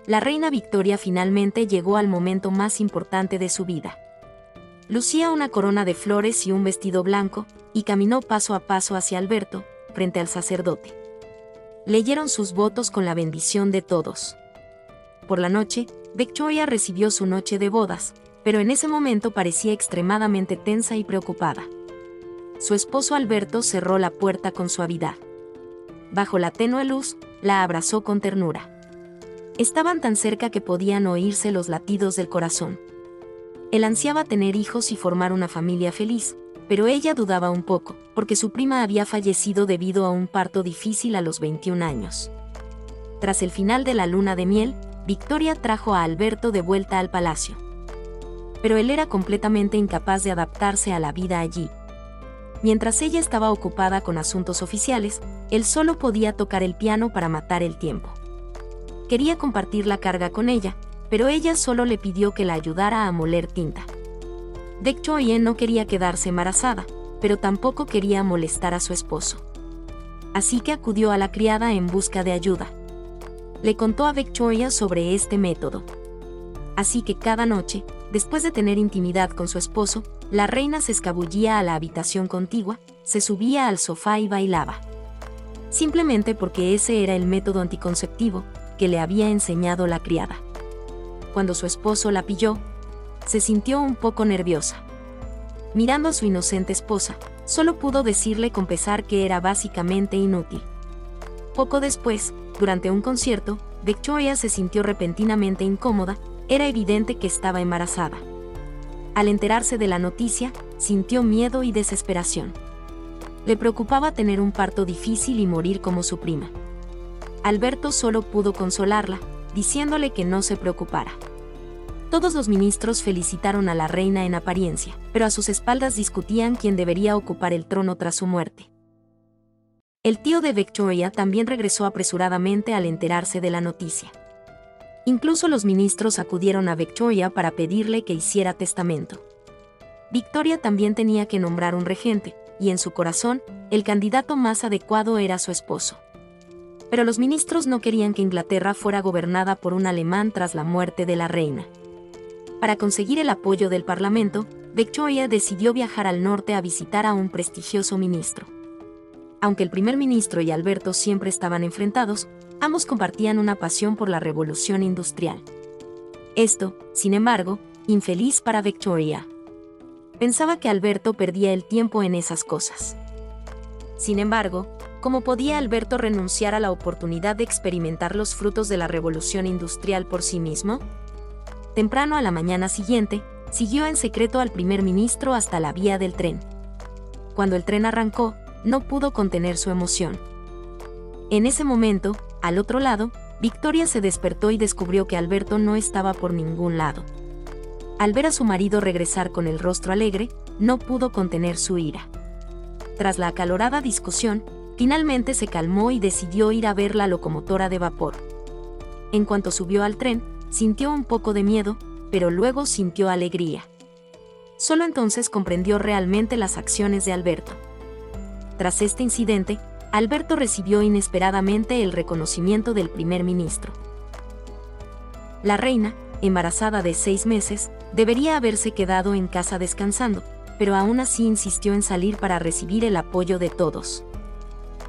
la reina Victoria finalmente llegó al momento más importante de su vida. Lucía una corona de flores y un vestido blanco, y caminó paso a paso hacia Alberto, frente al sacerdote. Leyeron sus votos con la bendición de todos. Por la noche, Victoria recibió su noche de bodas, pero en ese momento parecía extremadamente tensa y preocupada. Su esposo Alberto cerró la puerta con suavidad. Bajo la tenue luz, la abrazó con ternura. Estaban tan cerca que podían oírse los latidos del corazón. Él ansiaba tener hijos y formar una familia feliz, pero ella dudaba un poco, porque su prima había fallecido debido a un parto difícil a los 21 años. Tras el final de la luna de miel, Victoria trajo a Alberto de vuelta al palacio. Pero él era completamente incapaz de adaptarse a la vida allí. Mientras ella estaba ocupada con asuntos oficiales, él solo podía tocar el piano para matar el tiempo. Quería compartir la carga con ella, pero ella solo le pidió que la ayudara a moler tinta. Victoria no quería quedarse embarazada, pero tampoco quería molestar a su esposo. Así que acudió a la criada en busca de ayuda. Le contó a Victoria sobre este método. Así que cada noche, después de tener intimidad con su esposo, la reina se escabullía a la habitación contigua, se subía al sofá y bailaba. Simplemente porque ese era el método anticonceptivo que le había enseñado la criada. Cuando su esposo la pilló, se sintió un poco nerviosa. Mirando a su inocente esposa, solo pudo decirle con pesar que era básicamente inútil. Poco después, durante un concierto, Victoria se sintió repentinamente incómoda, era evidente que estaba embarazada. Al enterarse de la noticia, sintió miedo y desesperación. Le preocupaba tener un parto difícil y morir como su prima. Alberto solo pudo consolarla, diciéndole que no se preocupara. Todos los ministros felicitaron a la reina en apariencia, pero a sus espaldas discutían quién debería ocupar el trono tras su muerte. El tío de Victoria también regresó apresuradamente al enterarse de la noticia. Incluso los ministros acudieron a Victoria para pedirle que hiciera testamento. Victoria también tenía que nombrar un regente, y en su corazón, el candidato más adecuado era su esposo. Pero los ministros no querían que Inglaterra fuera gobernada por un alemán tras la muerte de la reina. Para conseguir el apoyo del Parlamento, Victoria decidió viajar al norte a visitar a un prestigioso ministro. Aunque el primer ministro y Alberto siempre estaban enfrentados, ambos compartían una pasión por la revolución industrial. Esto, sin embargo, infeliz para Victoria. Pensaba que Alberto perdía el tiempo en esas cosas. Sin embargo, ¿cómo podía Alberto renunciar a la oportunidad de experimentar los frutos de la revolución industrial por sí mismo? Temprano a la mañana siguiente, siguió en secreto al primer ministro hasta la vía del tren. Cuando el tren arrancó, no pudo contener su emoción. En ese momento, al otro lado, Victoria se despertó y descubrió que Alberto no estaba por ningún lado. Al ver a su marido regresar con el rostro alegre, no pudo contener su ira. Tras la acalorada discusión, finalmente se calmó y decidió ir a ver la locomotora de vapor. En cuanto subió al tren, sintió un poco de miedo, pero luego sintió alegría. Solo entonces comprendió realmente las acciones de Alberto. Tras este incidente, Alberto recibió inesperadamente el reconocimiento del primer ministro. La reina, embarazada de 6 meses, debería haberse quedado en casa descansando, pero aún así insistió en salir para recibir el apoyo de todos.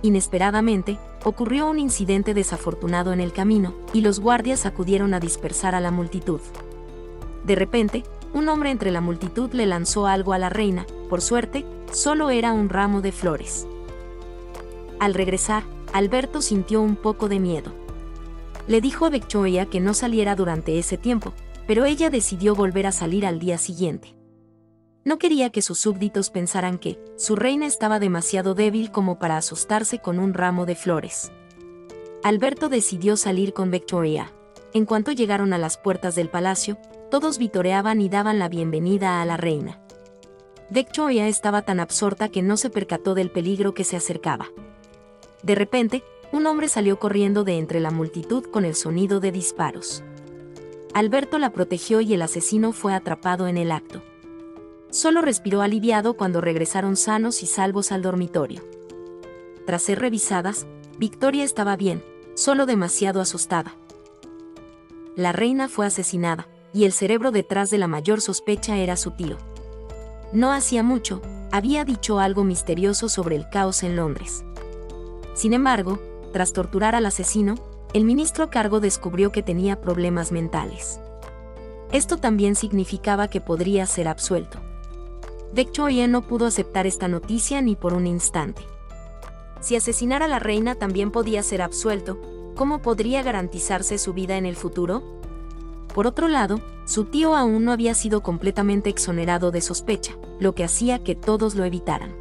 Inesperadamente, ocurrió un incidente desafortunado en el camino, y los guardias acudieron a dispersar a la multitud. De repente, un hombre entre la multitud le lanzó algo a la reina, por suerte, solo era un ramo de flores. Al regresar, Alberto sintió un poco de miedo. Le dijo a Victoria que no saliera durante ese tiempo, pero ella decidió volver a salir al día siguiente. No quería que sus súbditos pensaran que su reina estaba demasiado débil como para asustarse con un ramo de flores. Alberto decidió salir con Victoria. En cuanto llegaron a las puertas del palacio, todos vitoreaban y daban la bienvenida a la reina. Victoria estaba tan absorta que no se percató del peligro que se acercaba. De repente, un hombre salió corriendo de entre la multitud con el sonido de disparos. Alberto la protegió y el asesino fue atrapado en el acto. Solo respiró aliviado cuando regresaron sanos y salvos al dormitorio. Tras ser revisadas, Victoria estaba bien, solo demasiado asustada. la reina fue asesinada, y el cerebro detrás de la mayor sospecha era su tío. No hacía mucho, había dicho algo misterioso sobre el caos en Londres. Sin embargo, tras torturar al asesino, el ministro a cargo descubrió que tenía problemas mentales. Esto también significaba que podría ser absuelto. Victoria no pudo aceptar esta noticia ni por un instante. Si asesinara a la reina también podía ser absuelto, ¿cómo podría garantizarse su vida en el futuro? Por otro lado, su tío aún no había sido completamente exonerado de sospecha, lo que hacía que todos lo evitaran.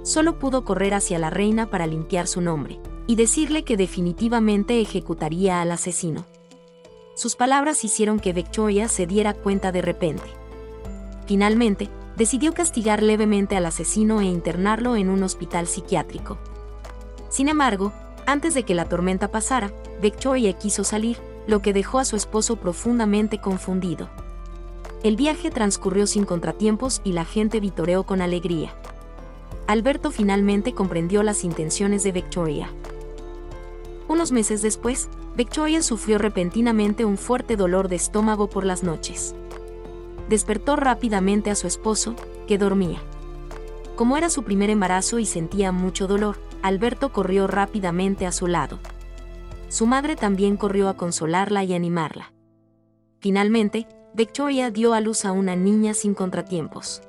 Solo pudo correr hacia la reina para limpiar su nombre y decirle que definitivamente ejecutaría al asesino. Sus palabras hicieron que Victoria se diera cuenta de repente. Finalmente, decidió castigar levemente al asesino e internarlo en un hospital psiquiátrico. Sin embargo, antes de que la tormenta pasara, Victoria quiso salir, lo que dejó a su esposo profundamente confundido. El viaje transcurrió sin contratiempos y la gente vitoreó con alegría. Alberto finalmente comprendió las intenciones de Victoria. Unos meses después, Victoria sufrió repentinamente un fuerte dolor de estómago por las noches. Despertó rápidamente a su esposo, que dormía. Como era su primer embarazo y sentía mucho dolor, Alberto corrió rápidamente a su lado. Su madre también corrió a consolarla y animarla. Finalmente, Victoria dio a luz a una niña sin contratiempos.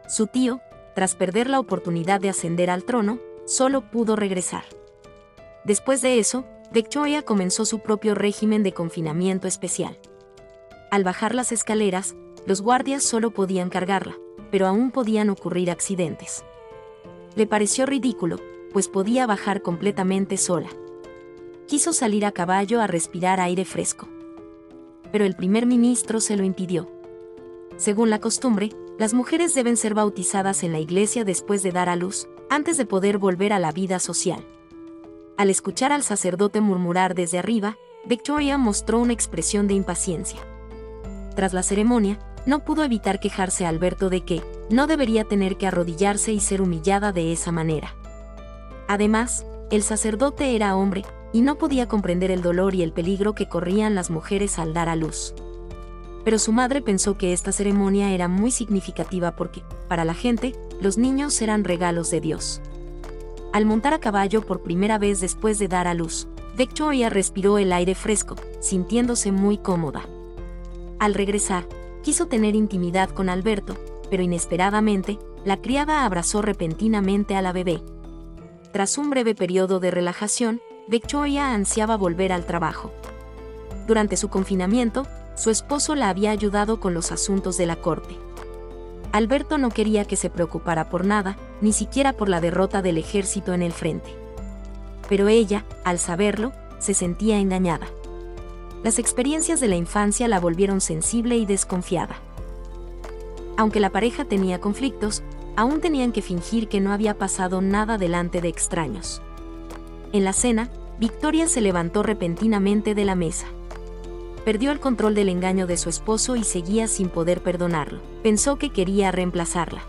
Su tío, tras perder la oportunidad de ascender al trono, solo pudo regresar. Después de eso, Victoria comenzó su propio régimen de confinamiento especial. Al bajar las escaleras, los guardias solo podían cargarla, pero aún podían ocurrir accidentes. Le pareció ridículo, pues podía bajar completamente sola. Quiso salir a caballo a respirar aire fresco. Pero el primer ministro se lo impidió. Según la costumbre, las mujeres deben ser bautizadas en la iglesia después de dar a luz, antes de poder volver a la vida social. Al escuchar al sacerdote murmurar desde arriba, Victoria mostró una expresión de impaciencia. Tras la ceremonia, no pudo evitar quejarse a Alberto de que no debería tener que arrodillarse y ser humillada de esa manera. Además, el sacerdote era hombre, y no podía comprender el dolor y el peligro que corrían las mujeres al dar a luz. Pero su madre pensó que esta ceremonia era muy significativa porque, para la gente, los niños eran regalos de Dios. Al montar a caballo por primera vez después de dar a luz, Victoria respiró el aire fresco, sintiéndose muy cómoda. Al regresar, quiso tener intimidad con Alberto, pero inesperadamente, la criada abrazó repentinamente a la bebé. Tras un breve periodo de relajación, Victoria ansiaba volver al trabajo. Durante su confinamiento, su esposo la había ayudado con los asuntos de la corte. Alberto no quería que se preocupara por nada, ni siquiera por la derrota del ejército en el frente. Pero ella, al saberlo, se sentía engañada. Las experiencias de la infancia la volvieron sensible y desconfiada. Aunque la pareja tenía conflictos, aún tenían que fingir que no había pasado nada delante de extraños. En la cena, Victoria se levantó repentinamente de la mesa. Perdió el control del engaño de su esposo y seguía sin poder perdonarlo. Pensó que quería reemplazarla.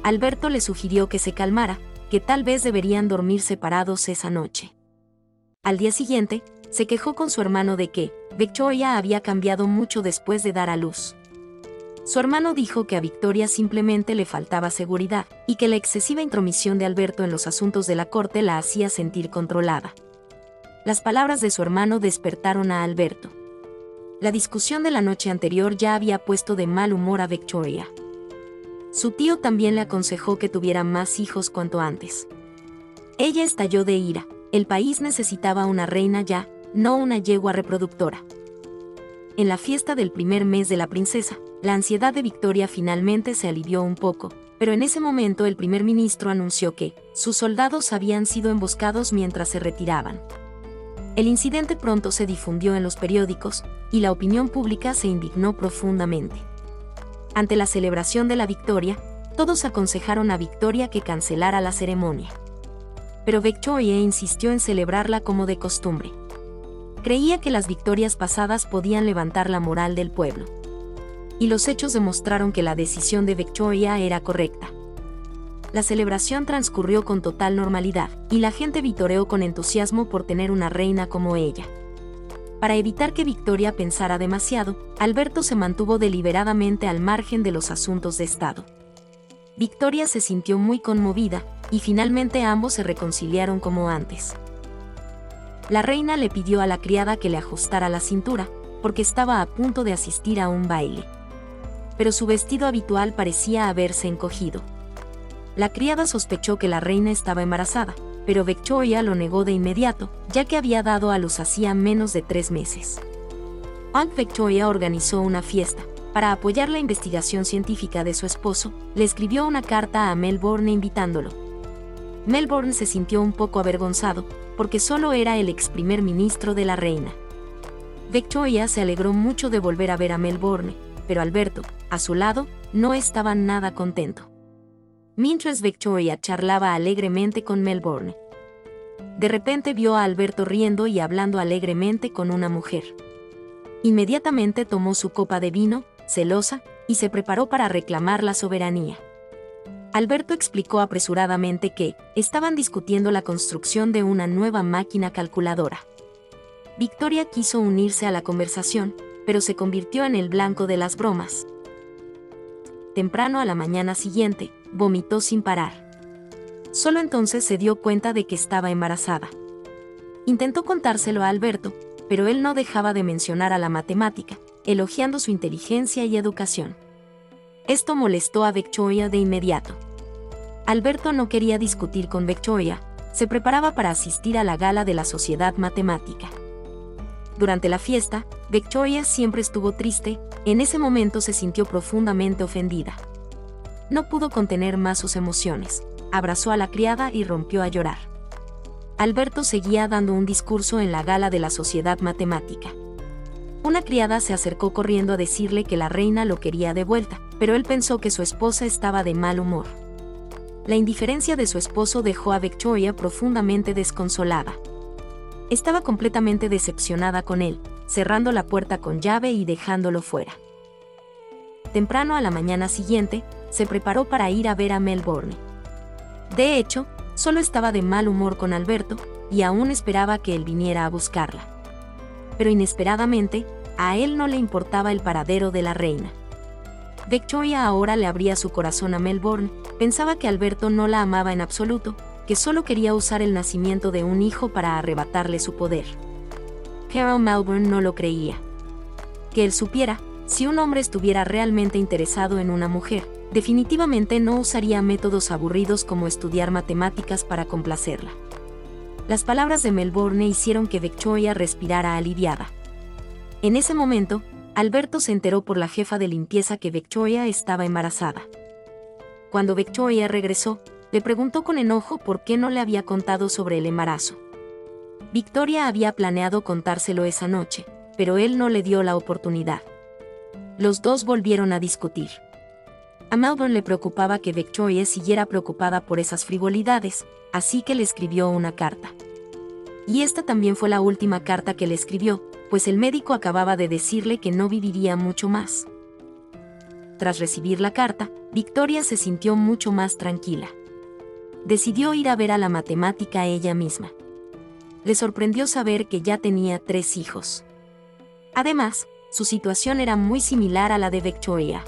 Alberto le sugirió que se calmara, que tal vez deberían dormir separados esa noche. Al día siguiente, se quejó con su hermano de que Victoria había cambiado mucho después de dar a luz. Su hermano dijo que a Victoria simplemente le faltaba seguridad y que la excesiva intromisión de Alberto en los asuntos de la corte la hacía sentir controlada. Las palabras de su hermano despertaron a Alberto. La discusión de la noche anterior ya había puesto de mal humor a Victoria. Su tío también le aconsejó que tuviera más hijos cuanto antes. Ella estalló de ira. El país necesitaba una reina ya, no una yegua reproductora. En la fiesta del primer mes de la princesa, la ansiedad de Victoria finalmente se alivió un poco, pero en ese momento el primer ministro anunció que sus soldados habían sido emboscados mientras se retiraban. El incidente pronto se difundió en los periódicos, y la opinión pública se indignó profundamente. Ante la celebración de la victoria, todos aconsejaron a Victoria que cancelara la ceremonia. Pero Victoria insistió en celebrarla como de costumbre. Creía que las victorias pasadas podían levantar la moral del pueblo. Y los hechos demostraron que la decisión de Victoria era correcta. La celebración transcurrió con total normalidad, y la gente vitoreó con entusiasmo por tener una reina como ella. Para evitar que Victoria pensara demasiado, Alberto se mantuvo deliberadamente al margen de los asuntos de Estado. Victoria se sintió muy conmovida, y finalmente ambos se reconciliaron como antes. La reina le pidió a la criada que le ajustara la cintura, porque estaba a punto de asistir a un baile. Pero su vestido habitual parecía haberse encogido. La criada sospechó que la reina estaba embarazada, pero Victoria lo negó de inmediato, ya que había dado a luz hacía menos de 3 meses. Aunt Victoria organizó una fiesta. Para apoyar la investigación científica de su esposo, le escribió una carta a Melbourne invitándolo. Melbourne se sintió un poco avergonzado, porque solo era el ex primer ministro de la reina. Victoria se alegró mucho de volver a ver a Melbourne, pero Alberto, a su lado, no estaba nada contento. Mientras Victoria charlaba alegremente con Melbourne, de repente vio a Alberto riendo y hablando alegremente con una mujer. Inmediatamente tomó su copa de vino, celosa, y se preparó para reclamar la soberanía. Alberto explicó apresuradamente que estaban discutiendo la construcción de una nueva máquina calculadora. Victoria quiso unirse a la conversación, pero se convirtió en el blanco de las bromas. Temprano a la mañana siguiente, vomitó sin parar. Solo entonces se dio cuenta de que estaba embarazada. Intentó contárselo a Alberto, pero él no dejaba de mencionar a la matemática, elogiando su inteligencia y educación. Esto molestó a Victoria de inmediato. Alberto no quería discutir con Victoria, se preparaba para asistir a la gala de la Sociedad Matemática. Durante la fiesta, Victoria siempre estuvo triste, en ese momento se sintió profundamente ofendida. No pudo contener más sus emociones, abrazó a la criada y rompió a llorar. Alberto seguía dando un discurso en la gala de la Sociedad Matemática. Una criada se acercó corriendo a decirle que la reina lo quería de vuelta, pero él pensó que su esposa estaba de mal humor. La indiferencia de su esposo dejó a Victoria profundamente desconsolada. Estaba completamente decepcionada con él, cerrando la puerta con llave y dejándolo fuera. Temprano a la mañana siguiente, se preparó para ir a ver a Melbourne. De hecho, solo estaba de mal humor con Alberto, y aún esperaba que él viniera a buscarla. Pero inesperadamente, a él no le importaba el paradero de la reina. Victoria ahora le abría su corazón a Melbourne, pensaba que Alberto no la amaba en absoluto, que solo quería usar el nacimiento de un hijo para arrebatarle su poder. Pero Melbourne no lo creía. Que él supiera, si un hombre estuviera realmente interesado en una mujer, definitivamente no usaría métodos aburridos como estudiar matemáticas para complacerla. Las palabras de Melbourne hicieron que Victoria respirara aliviada. En ese momento, Alberto se enteró por la jefa de limpieza que Victoria estaba embarazada. Cuando Victoria regresó, le preguntó con enojo por qué no le había contado sobre el embarazo. Victoria había planeado contárselo esa noche, pero él no le dio la oportunidad. Los dos volvieron a discutir. A Melbourne le preocupaba que Victoria siguiera preocupada por esas frivolidades, así que le escribió una carta. Y esta también fue la última carta que le escribió, pues el médico acababa de decirle que no viviría mucho más. Tras recibir la carta, Victoria se sintió mucho más tranquila. Decidió ir a ver a la matemática ella misma. Le sorprendió saber que ya tenía 3 hijos. Además, su situación era muy similar a la de Victoria.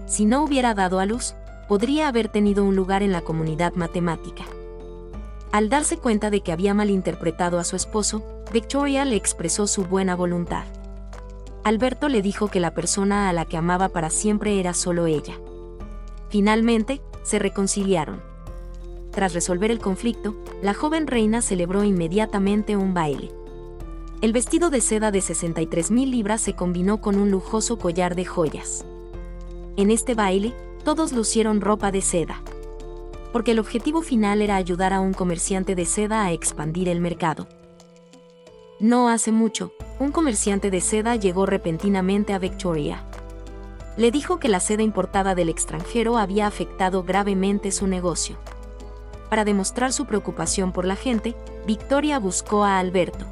Si no hubiera dado a luz, podría haber tenido un lugar en la comunidad matemática. Al darse cuenta de que había malinterpretado a su esposo, Victoria le expresó su buena voluntad. Alberto le dijo que la persona a la que amaba para siempre era solo ella. Finalmente, se reconciliaron. Tras resolver el conflicto, la joven reina celebró inmediatamente un baile. El vestido de seda de 63,000 libras se combinó con un lujoso collar de joyas. En este baile, todos lucieron ropa de seda. Porque el objetivo final era ayudar a un comerciante de seda a expandir el mercado. No hace mucho, un comerciante de seda llegó repentinamente a Victoria. Le dijo que la seda importada del extranjero había afectado gravemente su negocio. Para demostrar su preocupación por la gente, Victoria buscó a Alberto.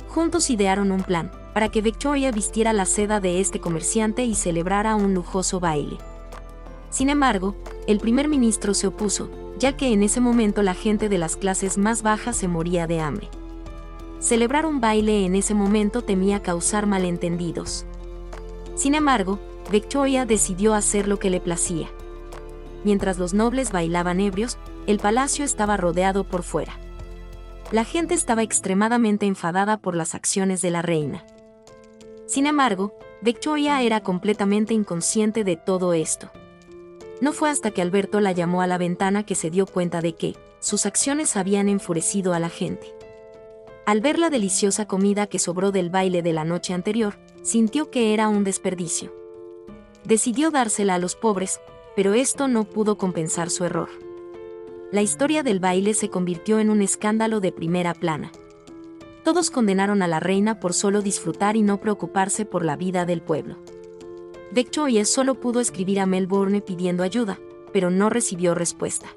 Juntos idearon un plan, para que Victoria vistiera la seda de este comerciante y celebrara un lujoso baile. Sin embargo, el primer ministro se opuso, ya que en ese momento la gente de las clases más bajas se moría de hambre. Celebrar un baile en ese momento temía causar malentendidos. Sin embargo, Victoria decidió hacer lo que le placía. Mientras los nobles bailaban ebrios, el palacio estaba rodeado por fuera. La gente estaba extremadamente enfadada por las acciones de la reina. Sin embargo, Victoria era completamente inconsciente de todo esto. No fue hasta que Alberto la llamó a la ventana que se dio cuenta de que sus acciones habían enfurecido a la gente. Al ver la deliciosa comida que sobró del baile de la noche anterior, sintió que era un desperdicio. Decidió dársela a los pobres, pero esto no pudo compensar su error. La historia del baile se convirtió en un escándalo de primera plana. Todos condenaron a la reina por solo disfrutar y no preocuparse por la vida del pueblo. Victoria solo pudo escribir a Melbourne pidiendo ayuda, pero no recibió respuesta.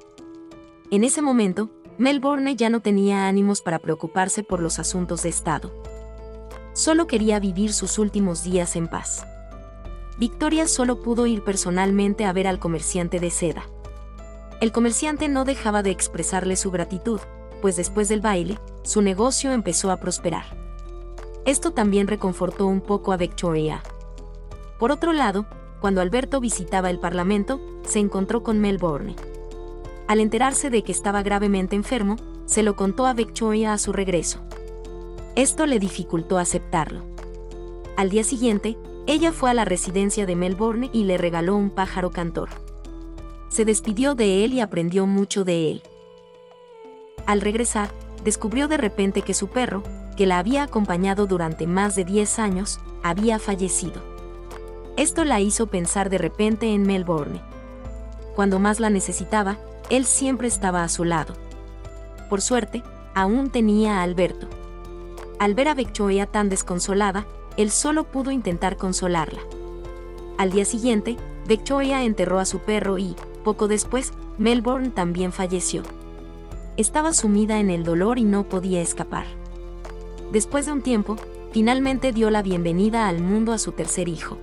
En ese momento, Melbourne ya no tenía ánimos para preocuparse por los asuntos de Estado. Solo quería vivir sus últimos días en paz. Victoria solo pudo ir personalmente a ver al comerciante de seda. El comerciante no dejaba de expresarle su gratitud, pues después del baile, su negocio empezó a prosperar. Esto también reconfortó un poco a Victoria. Por otro lado, cuando Alberto visitaba el Parlamento, se encontró con Melbourne. Al enterarse de que estaba gravemente enfermo, se lo contó a Victoria a su regreso. Esto le dificultó aceptarlo. Al día siguiente, ella fue a la residencia de Melbourne y le regaló un pájaro cantor. Se despidió de él y aprendió mucho de él. Al regresar, descubrió de repente que su perro, que la había acompañado durante más de 10 años, había fallecido. Esto la hizo pensar de repente en Melbourne. Cuando más la necesitaba, él siempre estaba a su lado. Por suerte, aún tenía a Alberto. Al ver a Victoria tan desconsolada, él solo pudo intentar consolarla. Al día siguiente, Victoria enterró a su perro y, poco después, Melbourne también falleció. Estaba sumida en el dolor y no podía escapar. Después de un tiempo, finalmente dio la bienvenida al mundo a su tercer hijo.